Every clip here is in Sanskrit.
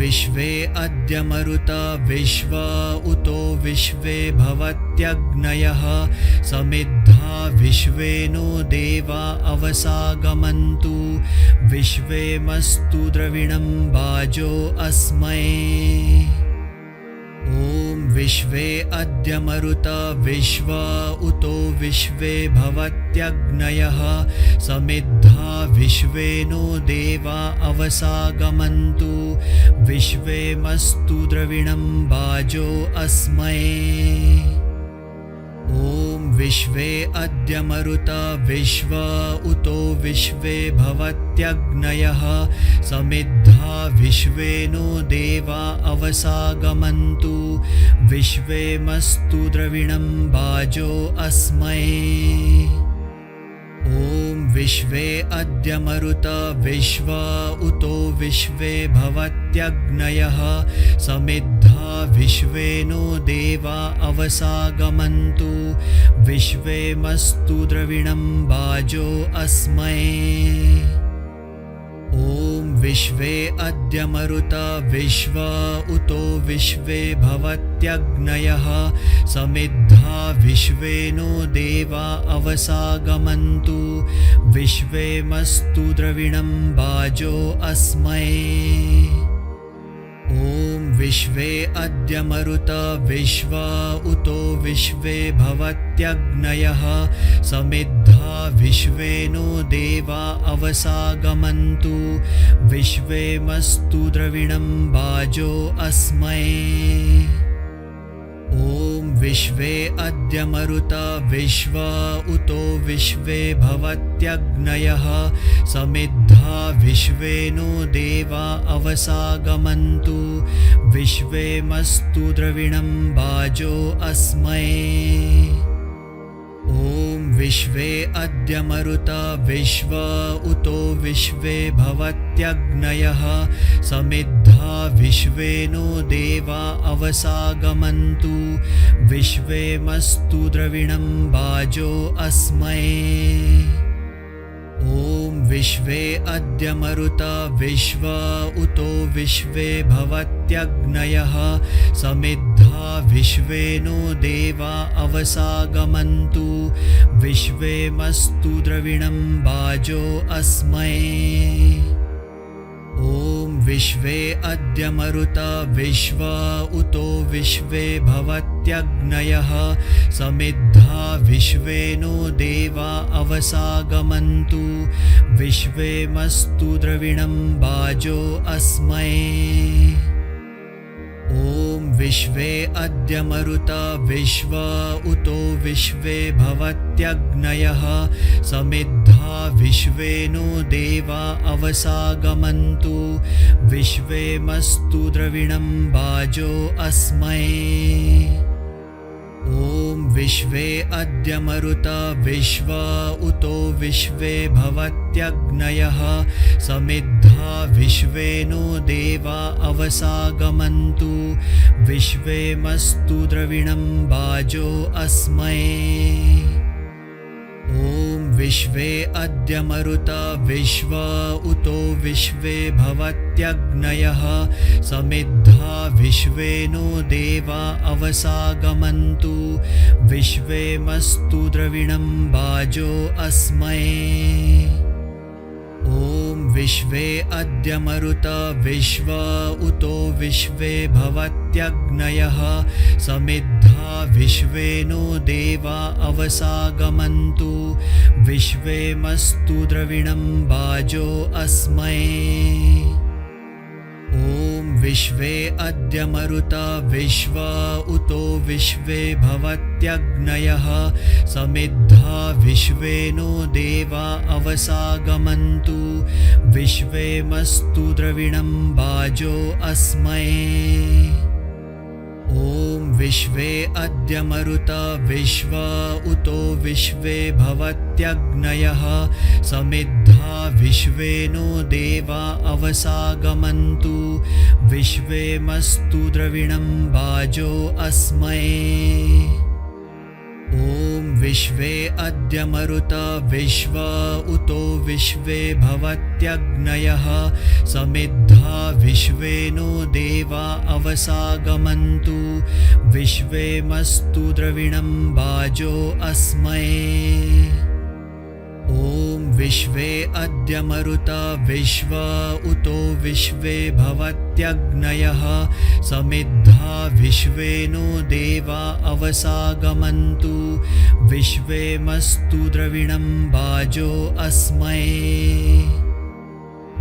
विश्वे अद्य मरुता विश्वा उतो विश्वे भवत्यग्नयः समिद्धा विश्वे नो देवा अवसागमन्तु विश्वेमस्तु द्रविणं वाजो अस्मै। ॐ विश्वे अद्य मरुता विश्वा उतो विश्वे भवत्यग्नयः समिद्धा विश्वे नो देवा अवसागमन्तु विश्वेमस्तु द्रविणं वाजो अस्मै। ॐ विश्वे अद्य मरुता विश्वा उतो विश्वे भवत्यग्नयः समिद्धा विश्वे नो देवा अवसागमन्तु विश्वेमस्तु द्रविणं वाजो अस्मै। ॐ विश्वे अद्य मरुता विश्वा उतो विश्वे भवत्यग्नयः समिद्धा विश्वे नो देवा अवसागमन्तु विश्वेमस्तु द्रविणं वाजो अस्मै। ॐ विश्वे अद्य मरुता विश्वा उतो विश्वे भवत्यग्नयः समिद्धा विश्वे नो देवा अवसागमन्तु विश्वेमस्तु द्रविणं वाजो अस्मै। ॐ विश्वे अद्य मरुता विश्वा उतो विश्वे भवत्यग्नयः समिद्धा विश्वे नो देवा अवसागमन्तु विश्वेमस्तु द्रविणं वाजो अस्मै। ॐ विश्वे अद्य मरुता विश्वा उतो विश्वे भवत्यग्नयः समिद्धा विश्वे नो देवा अवसागमन्तु विश्वेमस्तु द्रविणं वाजो अस्मै। ॐ विश्वे अद्य मरुता विश्वा उतो विश्वे भवत्यग्नयः समिद्धा विश्वे नो देवा अवसागमन्तु विश्वेमस्तु द्रविणं वाजो अस्मै। ॐ विश्वे अद्य मरुता विश्वा उतो विश्वे भवत्यग्नयः समिद्धा विश्वे नो देवा अवसागमन्तु विश्वेमस्तु द्रविणं वाजो अस्मै। ॐ विश्वे अद्य मरुता विश्वा उतो विश्वे भवत्यग्नयः समिद्धा विश्वे नो देवा अवसागमन्तु विश्वेमस्तु द्रविणं वाजो अस्मै। ॐ विश्वे अद्य मरुता विश्वा उतो विश्वे भवत्यग्नयः समिद्धा विश्वे नो देवा अवसागमन्तु विश्वेमस्तु द्रविणं वाजो अस्मै। ॐ विश्वे अद्य मरुता विश्वा उतो विश्वे भवत्यग्नयः समिद्धा विश्वे नो देवा अवसागमन्तु विश्वेमस्तु द्रविणं वाजो अस्मै। ॐ विश्वे अद्य मरुता विश्वा उतो विश्वे भवत्यग्नयः समिद्धा विश्वे नो देवा अवसागमन्तु विश्वेमस्तु द्रविणं वाजो अस्मै। ॐ विश्वे अद्य मरुता विश्वा उतो विश्वे भवत्यग्नयः समिद्धा विश्वे नो देवा अवसागमन्तु विश्वेमस्तु द्रविणं वाजो अस्मै। ॐ विश्वे अद्य मरुता विश्वा उतो विश्वे भवत्यग्नयः समिद्धा विश्वे नो देवा अवसागमन्तु विश्वेमस्तु द्रविणं वाजो अस्मै। ॐ विश्वे अद्य मरुता विश्वा उतो विश्वे भवत्यग्नयः समिद्धा विश्वे नो देवा अवसागमन्तु विश्वेमस्तु द्रविणं वाजो अस्मै। ॐ विश्वे अद्य मरुता विश्व उतो विश्वे भवत्यग्नयः समिद्धा विश्वे नो देवा अवसागमन्तु विश्वे मस्तु द्रविणं वाजो अस्मै ॐ विश्वे अद्य मरुता विश्व उतो विश्वे भवत्यग्नयः समिद्धा विश्वे नो देवा अवसागमन्तु विश्वे मस्तु द्रविणं वाजो अस्मै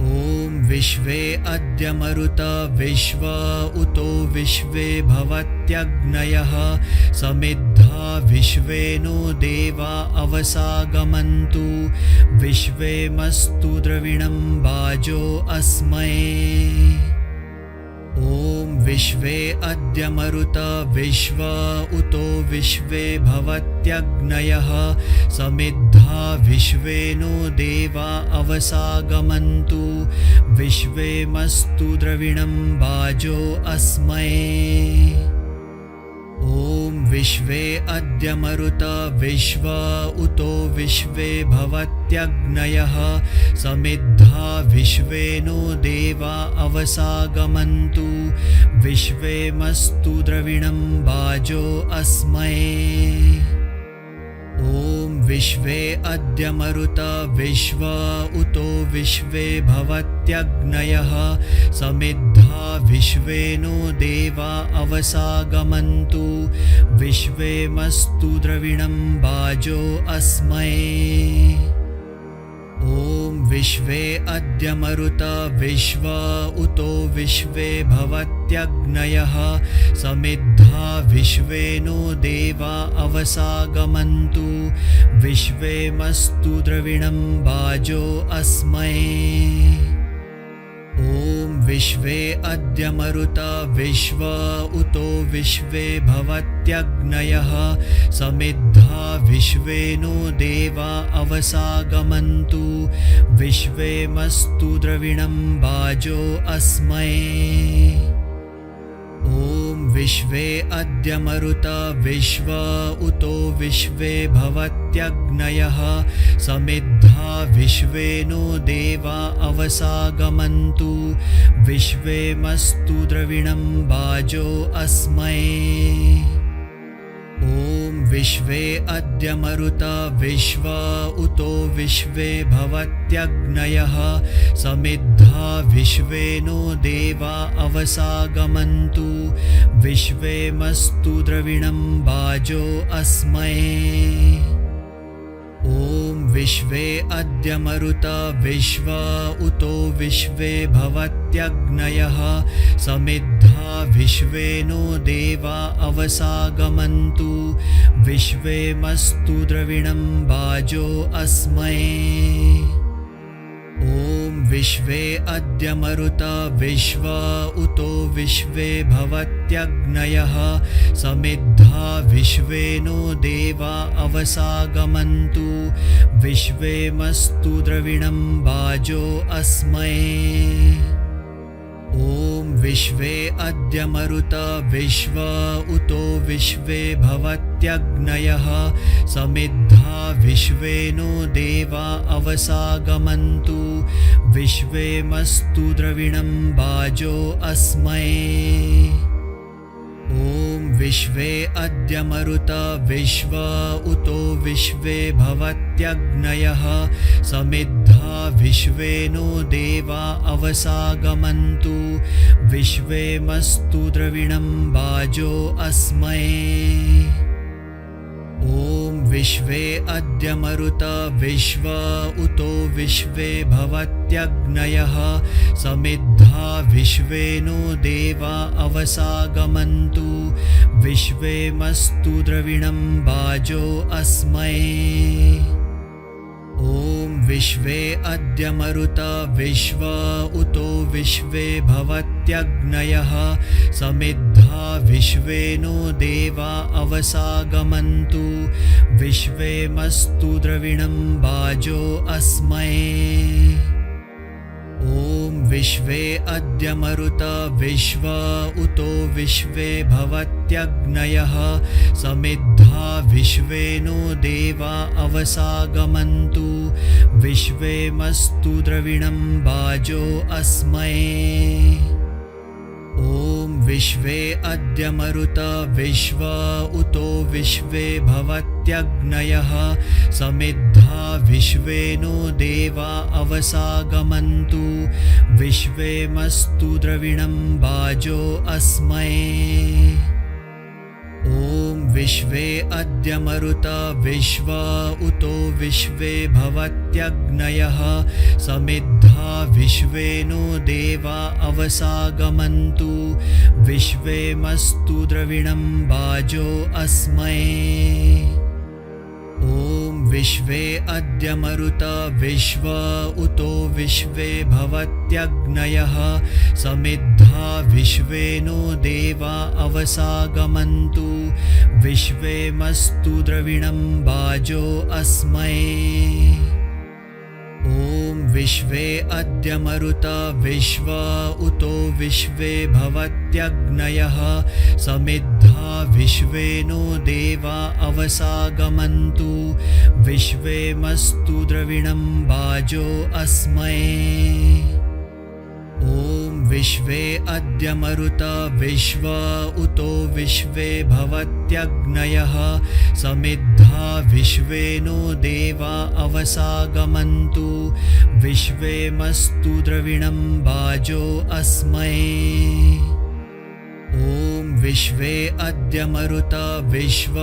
ॐ विश्वे अद्य मरुता विश्व उतो विश्वे भवत्यग्नयः समिद्धा विश्वे नो देवा अवसागमन्तु विश्वे मस्तु द्रविणं वाजो अस्मै ॐ विश्वे अद्य मरुता विश्व उतो विश्वे भवत्यग्नयः समिद्धा विश्वे नो देवा अवसागमन्तु विश्वे मस्तु द्रविणं वाजो अस्मै ॐ विश्वे अद्य मरुता विश्व उतो विश्वे भवत्यग्नयः समिद्धा विश्वे नो देवा अवसागमन्तु विश्वे मस्तु द्रविणं वाजो अस्मै ॐ विश्वे अद्य मरुता विश्व उतो विश्वे भवत्यग्नयः समिद्धा विश्वे नो देवा अवसागमन्तु विश्वे मस्तु द्रविणं वाजो अस्मै ॐ विश्वे अद्य मरुता विश्व उतो विश्वे भवत्यग्नयः समिद्धा विश्वे नो देवा अवसागमन्तु विश्वे मस्तु द्रविणं वाजो अस्मै ॐ विश्वे अद्य मरुता विश्व उतो विश्वे भवत्यग्नयः समिद्धा विश्वे नो देवा अवसागमन्तु विश्वे मस्तु द्रविणं वाजो अस्मै ॐ विश्वे अद्य मरुता विश्व उतो विश्वे भवत्यग्नयः समिद्धा विश्वे नो देवा अवसागमन्तु विश्वे मस्तु द्रविणं वाजो अस्मै ॐ विश्वे अद्य मरुता विश्व उतो विश्वे भवत्यग्नयः समिद्धा विश्वे नो देवा अवसागमन्तु विश्वे मस्तु द्रविणं वाजो अस्मै ॐ विश्वे अद्य मरुता विश्व उतो विश्वे भवत्यग्नयः समिद्धा विश्वे नो देवा अवसागमन्तु विश्वे मस्तु द्रविणं वाजो अस्मै ॐ विश्वे अद्य मरुता विश्व उतो विश्वे भवत्यग्नयः समिद्धा विश्वे नो देवा अवसागमन्तु विश्वे मस्तु द्रविणं वाजो अस्मै ॐ विश्वे अद्य मरुता विश्व उतो विश्वे भवत्यग्नयः समिद्धा विश्वे नो देवा अवसागमन्तु विश्वे मस्तु द्रविणं वाजो अस्मै ॐ विश्वे अद्य मरुता विश्व उतो विश्वे भवत्यग्नयः समिद्धा विश्वे नो देवा अवसागमन्तु विश्वे मस्तु द्रविणं वाजो अस्मै ॐ विश्वे अद्य मरुता विश्व उतो विश्वे भवत्यग्नयः समिद्धा विश्वे नो देवा अवसागमन्तु विश्वे मस्तु द्रविणं वाजो अस्मै ॐ विश्वे अद्य मरुता विश्व उतो विश्वे भवत्यग्नयः समिद्धा विश्वे नो देवा अवसागमन्तु विश्वे मस्तु द्रविणं वाजो अस्मै ॐ विश्वे अद्य मरुता विश्व उतो विश्वे भवत्यग्नयः समिद्धा विश्वे नो देवा अवसागमन्तु विश्वे मस्तु द्रविणं वाजो अस्मै ॐ विश्वे अद्य मरुता विश्व उतो विश्वे भवत्यग्नयः समिद्धा विश्वे नो देवा अवसागमन्तु विश्वे मस्तु द्रविणं वाजो अस्मै ॐ विश्वे अद्य मरुता विश्व उतो विश्वे भवत्यग्नयः समिद्धा विश्वे नो देवा अवसागमन्तु विश्वे मस्तु द्रविणं वाजो अस्मै ॐ विश्वे अद्य मरुता विश्व उतो विश्वे भवत्यग्नयः समिद्धा विश्वे नो देवा अवसागमन्तु विश्वे मस्तु द्रविणं वाजो अस्मै ॐ विश्वे अद्य मरुता विश्व उतो विश्वे भवत्यग्नयः समिद्धा विश्वे नो देवा अवसागमन्तु विश्वे मस्तु द्रविणं वाजो अस्मै ॐ विश्वे अद्य मरुता विश्व उतो विश्वे भवत्यग्नयः समिद्धा विश्वे नो देवा अवसागमन्तु विश्वे मस्तु द्रविणं वाजो अस्मै ॐ विश्वे अद्य मरुता विश्व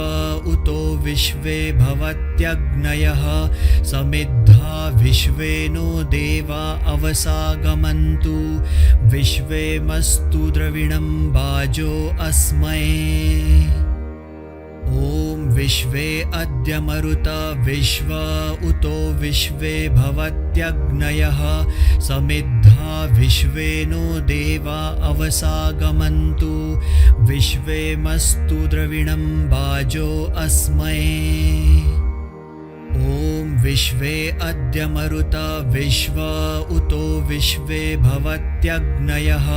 उतो विश्वे भवत्यग्नयः समिद्धा विश्वे नो देवा अवसागमन्तु विश्वे मस्तु द्रविणं वाजो अस्मै ॐ विश्वे अद्य मरुता विश्व उतो विश्वे भवत्यग्नयः समिद्धा विश्वे नो देवा अवसागमन्तु विश्वे मस्तु द्रविणं वाजो अस्मै ॐ विश्वे अद्य मरुता विश्व उतो विश्वे भवत्यग्नयः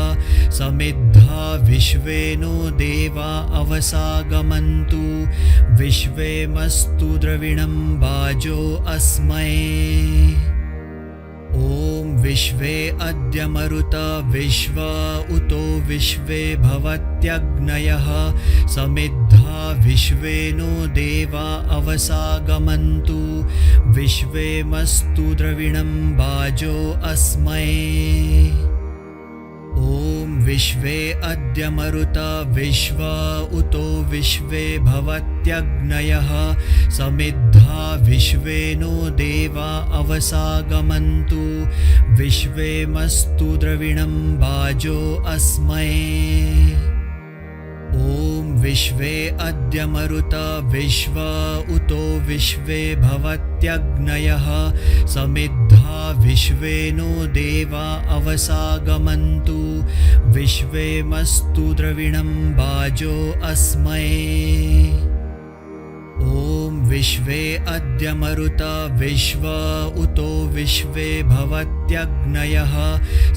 समिद्धा विश्वे नो देवा अवसागमन्तु विश्वे मस्तु द्रविणं वाजो अस्मै ॐ विश्वे अद्य मरुता विश्व उतो विश्वे भवत्यग्नयः समिद्धा विश्वे नो देवा अवसागमन्तु विश्वे मस्तु द्रविणं वाजो अस्मै ॐ विश्वे अद्य मरुता विश्व उतो विश्वे भवत्यग्नयः समिद्धा विश्वे नो देवा अवसागमन्तु विश्वे मस्तु द्रविणं वाजो अस्मै ॐ विश्वे अद्य मरुता विश्व उतो विश्वे भवत्यग्नयः समिद्धा विश्वे नो देवा अवसागमन्तु विश्वे मस्तु द्रविणं वाजो अस्मै ॐ विश्वे अद्य मरुता विश्व उतो विश्वे भवत्यग्नयः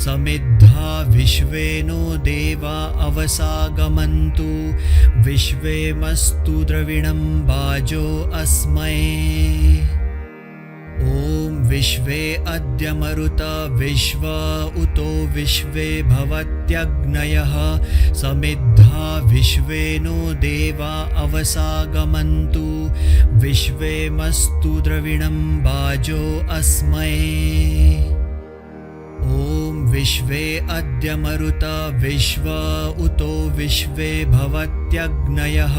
समिद्धा विश्वे नो देवा अवसागमन्तु विश्वे मस्तु द्रविणं वाजो अस्मै ॐ विश्वे अद्य मरुता विश्व उतो विश्वे भवत्यग्नयः समिद्धा विश्वे नो देवा अवसागमन्तु विश्वे मस्तु द्रविणं वाजो अस्मै ॐ विश्वे अद्य मरुता विश्व उतो विश्वे भवत्यग्नयः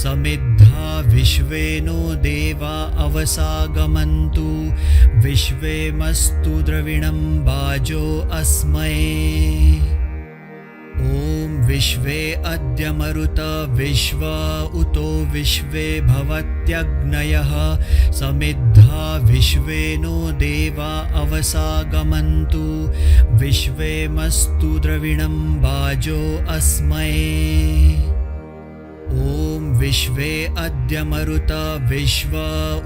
समिद्धा विश्वे नो देवा अवसागमन्तु विश्वे मस्तु द्रविणं वाजो अस्मै ॐ विश्वे अद्य मरुता विश्व उतो विश्वे भवत्यग्नयः समिद्धा विश्वे नो देवा अवसागमन्तु विश्वे मस्तु द्रविणं वाजो अस्मै ॐ विश्वे अद्य मरुता विश्व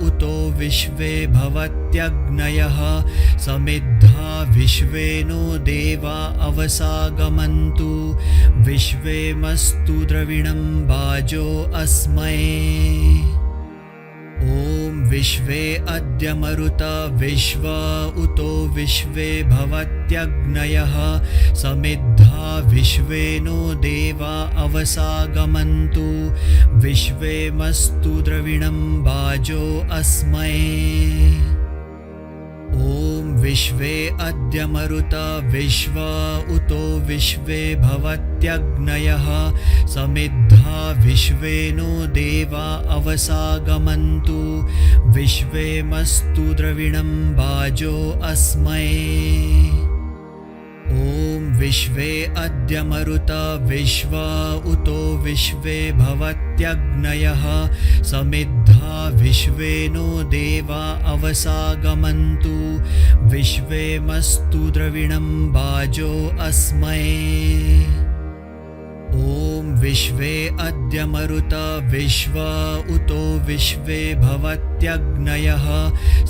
उतो विश्वे भवत्यग्नयः समिद्धा विश्वे नो देवा अवसागमन्तु विश्वेमस्तु द्रविणं वाजो अस्मै। ॐ विश्वे अद्य मरुता विश्वा उतो विश्वे भवत्यग्नयः समिद्धा विश्वे नो देवा अवसागमन्तु विश्वेमस्तु द्रविणं वाजो अस्मै। ॐ विश्वे अद्य मरुता विश्वा उतो विश्वे भवत्यग्नयः समिद्धा विश्वे नो देवा अवसागमन्तु विश्वेमस्तु द्रविणं वाजो अस्मै। ॐ विश्वे अद्य मरुता विश्वा उतो विश्वे भवत्यग्नयः समिद्धा विश्वे नो देवा अवसागमन्तु विश्वेमस्तु द्रविणं वाजो अस्मै। ॐ विश्वे अद्य मरुता विश्वा उतो विश्वे भवत्यग्नयः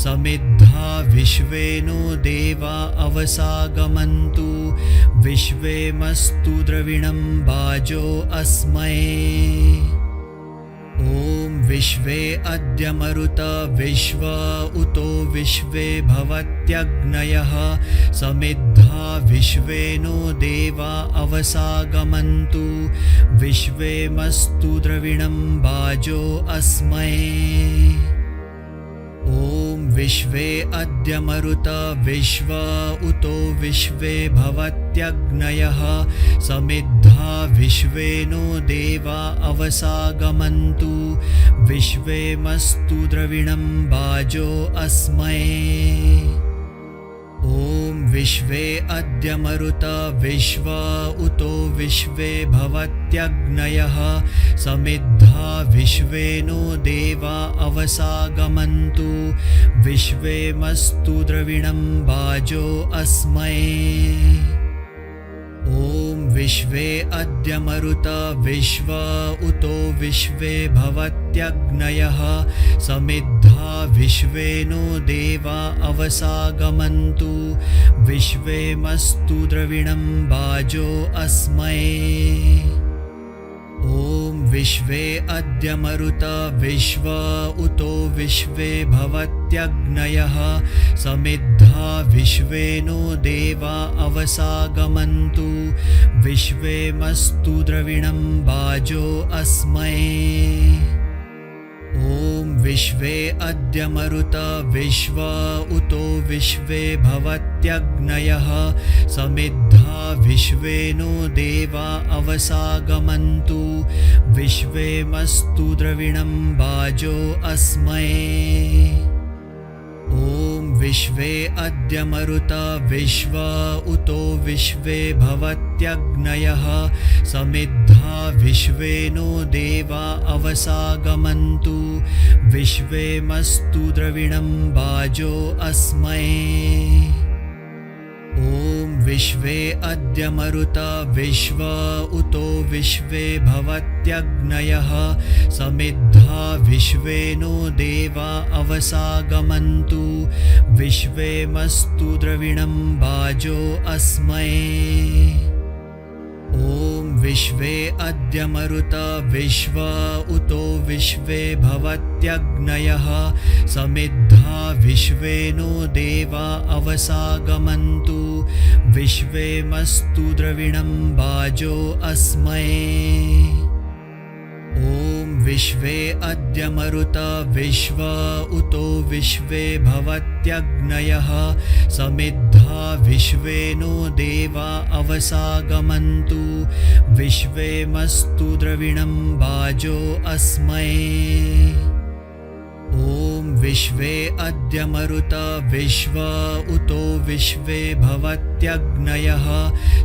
समिद्धा विश्वे नो देवा अवसागमन्तु विश्वेमस्तु द्रविणं वाजो अस्मै। ॐ विश्वे अद्य मरुता विश्वा उतो विश्वे भवत्यग्नयः समिद्धा विश्वे नो देवा अवसागमन्तु विश्वेमस्तु द्रविणं वाजो अस्मै। ॐ विश्वे अद्य मरुता विश्वा उतो विश्वे भवत्यग्नयः समिद्धा विश्वे नो देवा अवसागमन्तु विश्वेमस्तु द्रविणं वाजो अस्मै। ॐ विश्वे अद्य मरुता विश्वा उतो विश्वे भवत्यग्नयः समिद्धा विश्वे नो देवा अवसागमन्तु विश्वेमस्तु द्रविणं वाजो अस्मै। ॐ विश्वे अद्य मरुता विश्वा उतो विश्वे भवत्यग्नयः समिद्धा विश्वे नो देवा अवसागमन्तु विश्वेमस्तु द्रविणं वाजो अस्मै। ॐ विश्वे अद्य मरुता विश्वा उतो विश्वे भवत्यग्नयः समिद्धा विश्वे नो देवा अवसागमन्तु विश्वेमस्तु द्रविणं वाजो अस्मै। ॐ विश्वे अद्य मरुता विश्वा उतो विश्वे भवत्यग्नयः समिद्धा विश्वे नो देवा अवसागमन्तु विश्वेमस्तु द्रविणं वाजो अस्मै। ॐ विश्वे अद्य मरुता विश्वा उतो विश्वे भवत्यग्नयः समिद्धा विश्वे नो देवा अवसागमन्तु विश्वेमस्तु द्रविणं वाजो अस्मै। ॐ विश्वे अद्य मरुता विश्वा उतो विश्वे भवत्यग्नयः समिद्धा विश्वे नो देवा अवसागमन्तु विश्वेमस्तु द्रविणं वाजो अस्मै। ॐ विश्वे अद्य मरुता विश्वा उतो विश्वे भवत्यग्नयः समिद्धा विश्वे नो देवा अवसागमन्तु विश्वेमस्तु द्रविणं वाजो अस्मै। ॐ विश्वे अद्य मरुता विश्वा उतो विश्वे भवत्यग्नयः समिद्धा विश्वे नो देवा अवसागमन्तु विश्वेमस्तु द्रविणं वाजो अस्मै। ॐ विश्वे अद्य मरुता विश्वा उतो विश्वे भवत्यग्नयः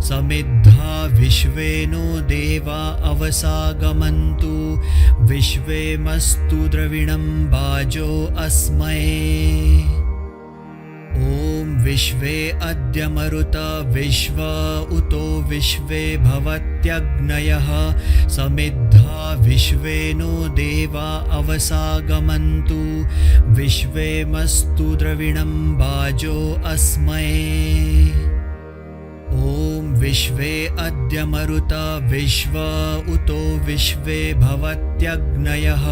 समिद्धा विश्वे नो देवा अवसागमन्तु विश्वेमस्तु द्रविणं वाजो अस्मै। ॐ विश्वे अद्य मरुता विश्व उतो विश्वे भवत्यग्नयः समिद्धा विश्वे नो देवा अवसागमन्तु विश्वे मस्तु द्रविणं वाजो अस्मै। ॐ विश्वे अद्य मरुता विश्व उतो विश्वे भवत्यग्नयः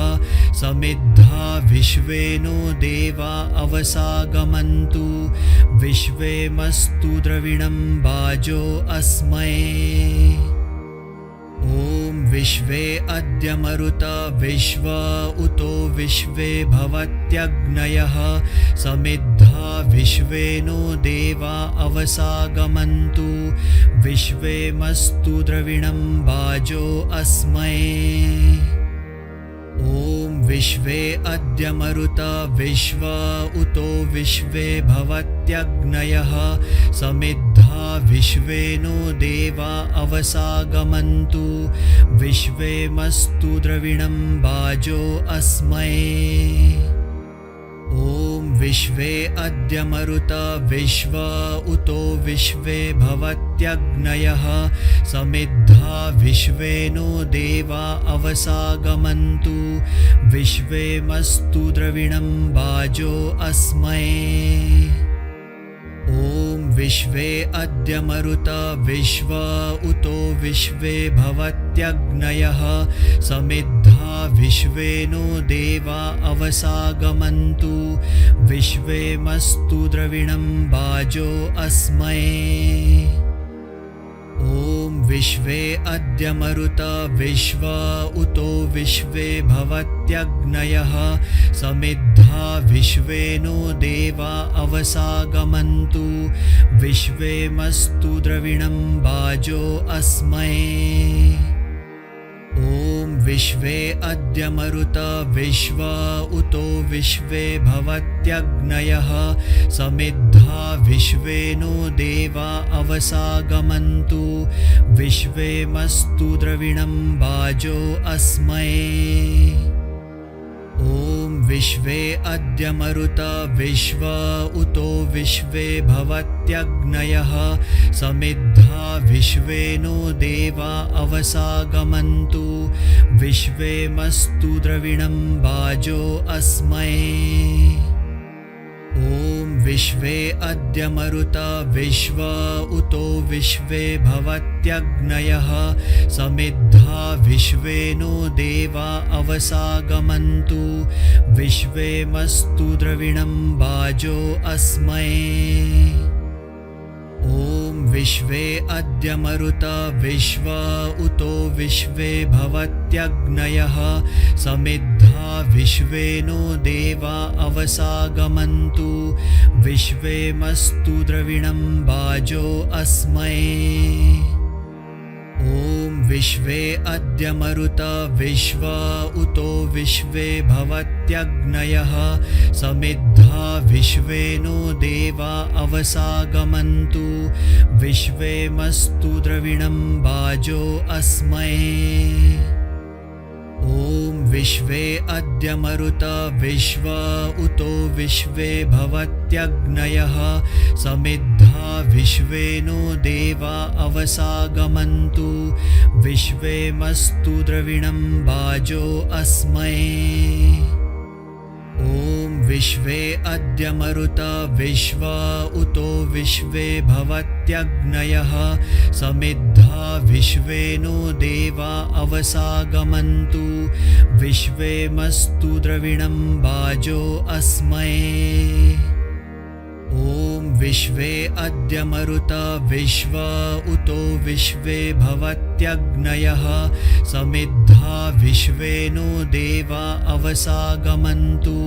समिद्धा विश्वे नो देवा अवसागमन्तु विश्वे मस्तु द्रविणं वाजो अस्मै। ॐ विश्वे अद्य मरुता विश्व उतो विश्वे भवत्यग्नयः समिद्धा विश्वे नो देवा अवसागमन्तु विश्वे मस्तु द्रविणं वाजो अस्मै। ॐ विश्वे अद्य मरुता विश्व उतो विश्वे भवत्यग्नयः समिद्धा विश्वे नो देवा अवसागमन्तु विश्वे मस्तु द्रविणं वाजो अस्मै। ॐ विश्वे अद्य मरुता विश्व उतो विश्वे भवत्यग्नयः समिद्धा विश्वे नो देवा अवसागमन्तु विश्वे मस्तु द्रविणं वाजो अस्मै। ॐ विश्वे अद्य मरुता विश्व उतो विश्वे भवत्यग्नयः समिद्धा विश्वे नो देवा अवसागमन्तु विश्वे मस्तु द्रविणं वाजो अस्मै। ॐ विश्वे अद्य मरुता विश्व उतो विश्वे भवत्यग्नयः समिद्धा विश्वे नो देवा अवसागमन्तु विश्वे मस्तु द्रविणं वाजो अस्मै। ॐ विश्वे अद्य मरुता विश्व उतो विश्वे भवत्यग्नयः समिद्धा विश्वे नो देवा अवसागमन्तु विश्वे मस्तु द्रविणं वाजो अस्मै। ॐ विश्वे अद्य मरुता विश्व उतो विश्वे भवत्यग्नयः समिद्धा विश्वे नो देवा अवसागमन्तु विश्वे मस्तु द्रविणं वाजो अस्मै। ॐ विश्वे अद्य मरुता विश्व उतो विश्वे भवत्यग्नयः समिद्धा विश्वे नो देवा अवसागमन्तु विश्वे मस्तु द्रविणं वाजो अस्मै। ॐ विश्वे अद्य मरुता विश्व उतो विश्वे भवत्यग्नयः समिद्धा विश्वे नो देवा अवसागमन्तु विश्वे मस्तु द्रविणं वाजो अस्मै। ॐ विश्वे अद्य मरुता विश्व उतो विश्वे भवत्यग्नयः समिद्धा विश्वे नो देवा अवसागमन्तु विश्वे मस्तु द्रविणं वाजो अस्मै। ॐ विश्वे अद्य मरुता विश्व उतो विश्वे भवत्यग्नयः समिद्धा विश्वे नो देवा अवसागमन्तु विश्वे मस्तु द्रविणं वाजो अस्मै। ॐ विश्वे अद्य मरुता विश्व उतो विश्वे भवत्यग्नयः समिद्धा विश्वे नो देवा अवसागमन्तु विश्वे मस्तु द्रविणं वाजो अस्मै। ॐ विश्वे अद्य मरुता विश्व उतो विश्वे भवत्यग्नयः समिद्धा विश्वे नो देवा अवसागमन्तु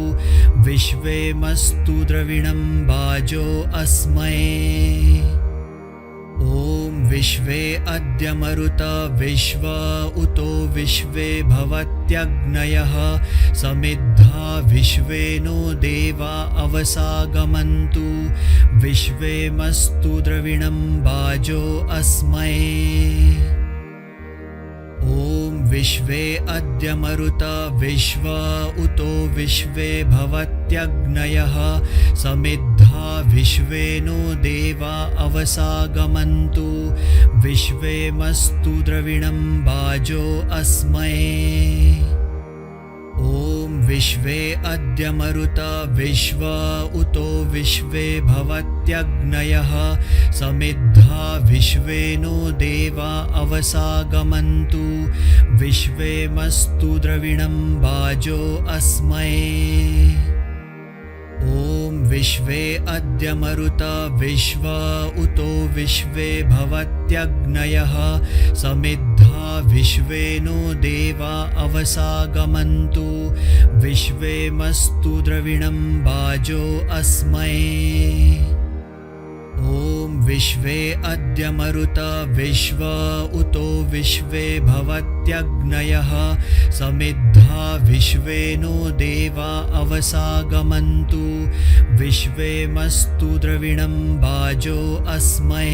विश्वे मस्तु द्रविणं वाजो अस्मै। ॐ विश्वे अद्य मरुता विश्व उतो विश्वे भवत्यग्नयः समिद्धा विश्वे नो देवा अवसागमन्तु विश्वे मस्तु द्रविणं वाजो अस्मै। ॐ विश्वे अद्य मरुता विश्व उतो विश्वे भवत्यग्नयः समिद्धा विश्वे नो देवा अवसागमन्तु विश्वे मस्तु द्रविणं वाजो अस्मै। ॐ विश्वे अद्य मरुत विश्व उतो विश्वे भवत्यग्नयः समिद्धा विश्वे नो देवा अवसागमन्तु विश्वे मस्तु द्रविणं वाजो अस्मै। ॐ विश्वे अद्य मरुत विश्व उतो विश्वे भवत्यग्नयः समिद्धा विश्वे नो देवा अवसागमन्तु विश्वे मस्तु द्रविणं वाजो अस्मै। ॐ विश्वे अद्य मरुत विश्व उतो विश्वे भवत्यग्नयः समिद्धा विश्वे नो देवा अवसागमन्तु विश्वे मस्तु द्रविणं वाजो अस्मै।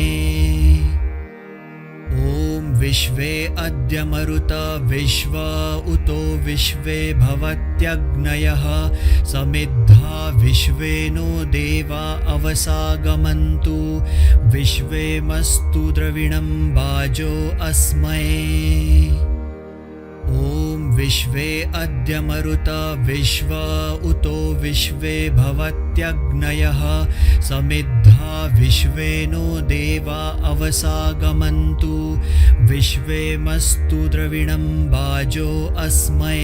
ॐ विश्वे अद्य मरुत विश्व उतो विश्वे भवत्यग्नयः समिद्धा विश्वे नो देवा अवसागमन्तु विश्वे मस्तु द्रविणं वाजो अस्मै। ॐ विश्वे अद्य मरुत विश्व उतो विश्वे भवत्यग्नयः समिद्धा विश्वे नो देवा अवसागमन्तु विश्वे मस्तु द्रविणं वाजो अस्मै।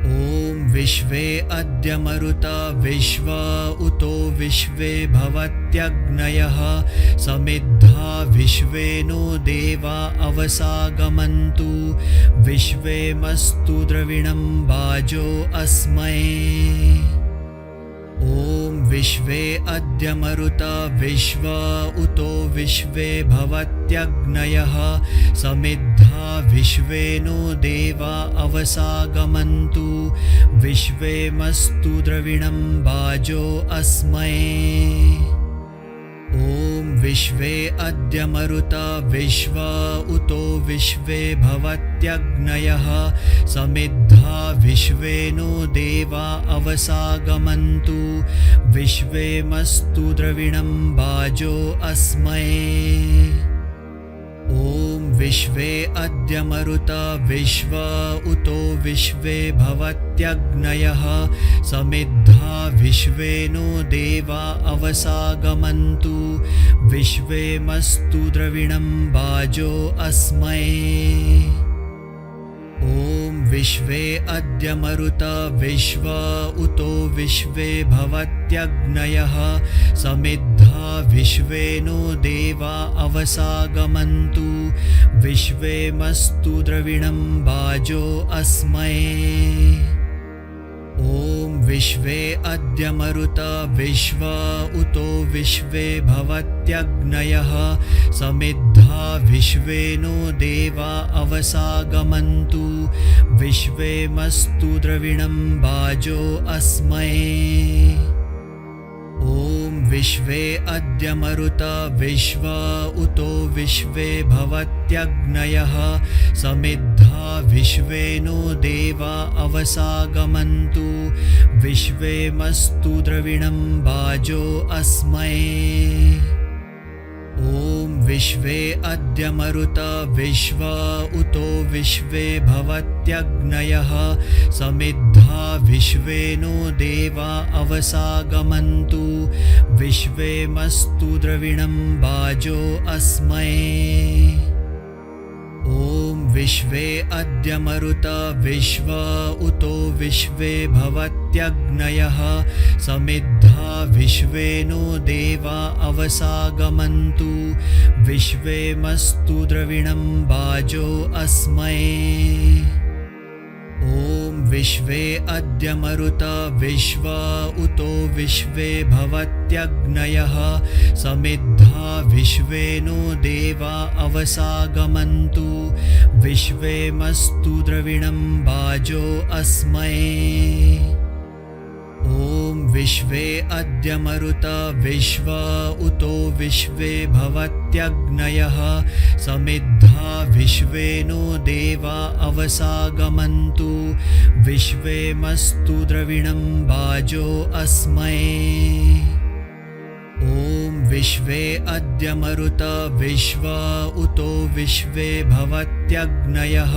ॐ विश्वे अद्य मरुत विश्व उतो विश्वे भवत्यग्नयः समिद्धा विश्वे नो देवा अवसागमन्तु विश्वे मस्तु द्रविणं वाजो अस्मै। ॐ विश्वे अद्य मरुत विश्व उतो विश्वे भवत्यग्नयः समिद्धा विश्वे नो देवा अवसागमन्तु विश्वे मस्तु द्रविणं वाजो अस्मै। ॐ विश्वे अद्य मरुत विश्व उतो विश्वे भवत्यग्नयः समिद्धा विश्वे नो देवा अवसागमन्तु विश्वे मस्तु द्रविणं वाजो अस्मै। ॐ विश्वे अद्य मरुत विश्व उतो विश्वे भवत्यग्नयः समिद्धा विश्वे नो देवा अवसागमन्तु विश्वे मस्तु द्रविणं वाजो अस्मै। ॐ विश्वे अद्य मरुत विश्व उतो विश्वे भवत्यग्नयः समिद्धा विश्वे नो देवा अवसागमन्तु विश्वे मस्तु द्रविणं वाजो अस्मै। ॐ विश्वे अद्य मरुत विश्व उतो विश्वे भवत्यग्नयः समिद्धा विश्वे नो देवा अवसागमन्तु विश्वे मस्तु द्रविणं वाजो अस्मै। ॐ विश्वे अद्य मरुत विश्व उतो विश्वे भवत्यग्नयः समिद्धा विश्वे नो देवा अवसागमन्तु विश्वे मस्तु द्रविणं वाजो अस्मै। ॐ विश्वे अद्य मरुत विश्व उतो विश्वे भवत्यग्नयः समिद्धा विश्वे नो देवा अवसागमन्तु विश्वे मस्तु द्रविणं वाजो अस्मै। ॐ विश्वे अद्य मरुत विश्व उतो विश्वे भवत्यग्नयः समिद्धा विश्वे नो देवा अवसागमन्तु विश्वे मस्तु द्रविणं वाजो अस्मै। ॐ विश्वे अद्य मरुत विश्व उतो विश्वे भवत्यग्नयः समिद्धा विश्वे नो देवा अवसागमन्तु विश्वे मस्तु द्रविणं वाजो अस्मै। ॐ विश्वे अद्य मरुता विश्वा उतो विश्वे भवत्यग्नयः समिद्धा विश्वे नो देवा अवसागमन्तु विश्वे मस्तु द्रविणं वाजो अस्मै। ॐ विश्वे अद्य मरुता विश्वा उतो विश्वे भवत्यग्नयः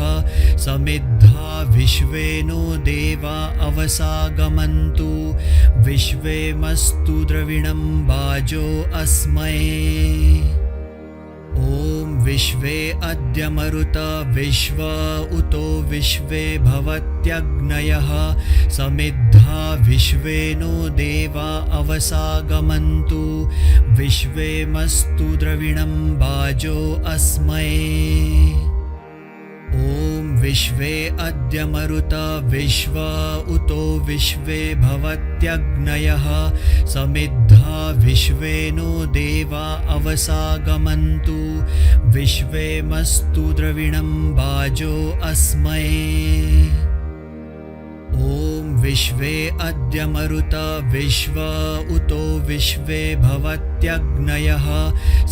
समिद्धा विश्वे नो देवा अवसागमन्तु विश्वे मस्तु द्रविणं वाजो अस्मै। ॐ विश्वे अद्य मरुता विश्वा उतो विश्वे भवत्यग्नयः समिद्धा विश्वे नो देवा अवसागमन्तु विश्वे मस्तु द्रविणं वाजो अस्मै। ॐ विश्वे अद्य मरुता विश्वा उतो विश्वे भवत्यग्नयः समिद्धा विश्वे नो देवा अवसागमन्तु विश्वे मस्तु द्रविणं वाजो अस्मै। ॐ विश्वे अद्य मरुता विश्वा उतो विश्वे भवत्यग्नयः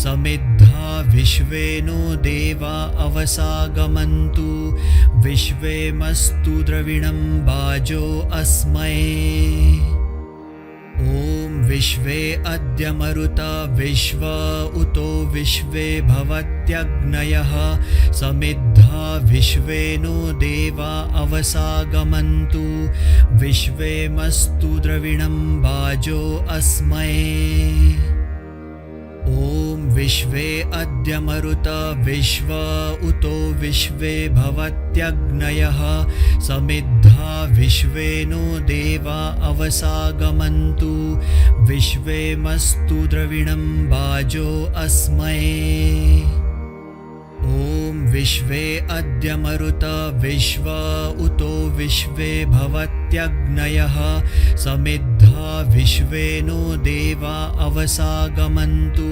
समिद्धा विश्वे नो देवा अवसागमन्तु विश्वे मस्तु द्रविणं वाजो अस्मै। ॐ विश्वे अद्य मरुता विश्वा उतो विश्वे भवत्यग्नयः समिद्धा विश्वे नो देवा अवसागमन्तु विश्वे मस्तु द्रविणं वाजो अस्मै। ॐ विश्वे अद्य मरुता विश्वा उतो विश्वे भवत्यग्नयः समिद्धा विश्वे नो देवा अवसागमन्तु विश्वे मस्तु द्रविणं वाजो अस्मै। ॐ विश्वे अद्य मरुता विश्वा उतो विश्वे भवत्यग्नयः समिद्धा विश्वे नो देवा अवसागमन्तु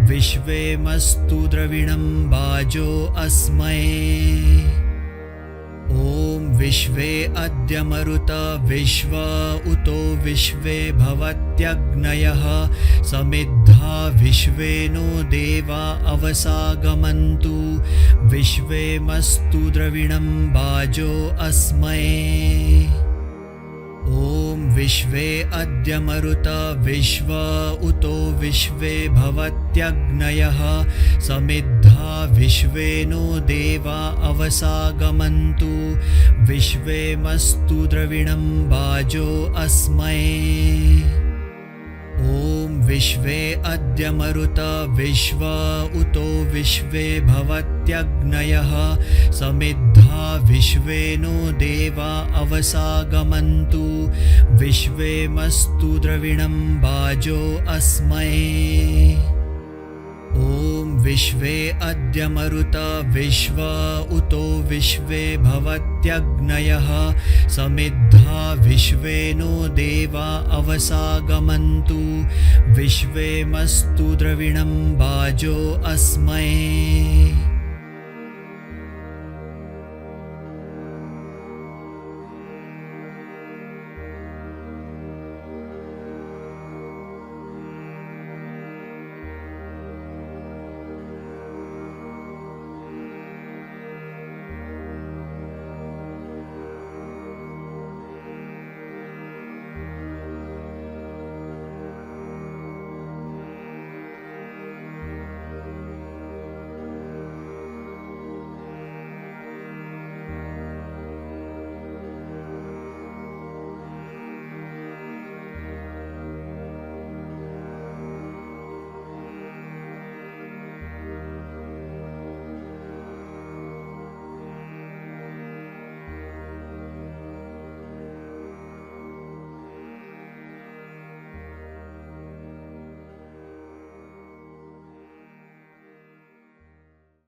विश्वे मस्तु द्रविणं वाजो अस्मै। ॐ विश्वे अद्य मरुता विश्वा उतो विश्वे भवत्यग्नयः समिद्धा विश्वे नो देवा अवसागमन्तु विश्वे मस्तु द्रविणं वाजो अस्मै। ॐ विश्वे अद्य मरुता विश्वा उतो विश्वे भवत्यग्नयः समिद्धा विश्वे नो देवा अवसागमन्तु विश्वे मस्तु द्रविणं वाजो अस्मै। ॐ विश्वे अद्य मरुता विश्वा उतो विश्वे भवत्यग्नयः समिद्धा विश्वे नो देवा अवसागमन्तु विश्वे मस्तु द्रविणं वाजो अस्मै। ॐ विश्वे अद्य मरुता विश्वा उतो विश्वे भवत्यग्नयः समिद्धा विश्वे नो देवा अवसागमन्तु विश्वे मस्तु द्रविणं वाजो अस्मै।